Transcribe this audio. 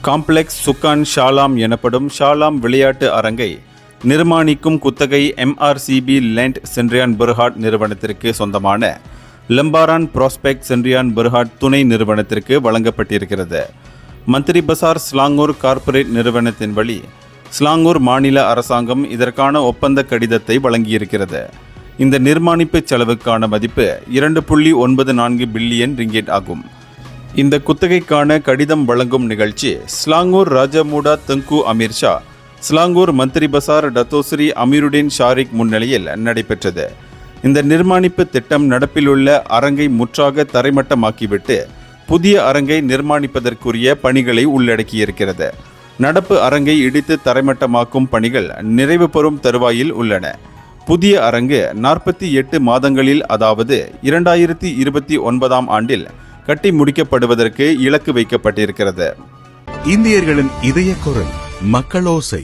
Complex சுக்கான் ஷாலாம் எனப்படும் ஷாலாம் விளையாட்டு அரங்கை நிர்மாணிக்கும் குத்தகை MRCB லேண்ட் சென்ட்ரியான் பெர்ஹாட் நிறுவனத்திற்கு சொந்தமான லம்பாரான் ப்ராஸ்பெக்ட் சென்ட்ரியான் பெர்ஹாட் துணை நிறுவனத்திற்கு வழங்கப்பட்டிருக்கிறது. மந்திரி பசார் ஸ்லாங்கூர் கார்ப்பரேட் நிறுவனத்தின் வழி ஸ்லாங்கூர் மாநில அரசாங்கம் இதற்கான ஒப்பந்த கடிதத்தை வழங்கியிருக்கிறது. இந்த நிர்மாணிப்பு செலவுக்கான மதிப்பு 2.94 பில்லியன் ரிங்கெட் ஆகும். இந்த குத்தகைக்கான கடிதம் வழங்கும் நிகழ்ச்சி ஸ்லாங்கூர் ராஜமூடா தங்கு அமீர் ஷா, ஸ்லாங்கூர் மந்திரி பசார் டத்தோஸ்ரீ அமீருடீன் ஷாரிக் முன்னிலையில் நடைபெற்றது. இந்த நிர்மாணிப்பு திட்டம் நடப்பிலுள்ள அரங்கை முற்றாக தரைமட்டமாக்கிவிட்டு புதிய அரங்கை நிர்மாணிப்பதற்குரிய பணிகளை உள்ளடக்கியிருக்கிறது. நடப்பு அரங்கை இடித்து தரைமட்டமாக்கும் பணிகள் நிறைவு பெறும் தருவாயில் உள்ளன. புதிய அரங்கு 48 மாதங்களில், அதாவது 2029ஆம் ஆண்டில் கட்டி முடிக்கப்படுவதற்கு இலக்கு வைக்கப்பட்டிருக்கிறது. இந்தியர்களின் இதய குரல் மக்களோசை.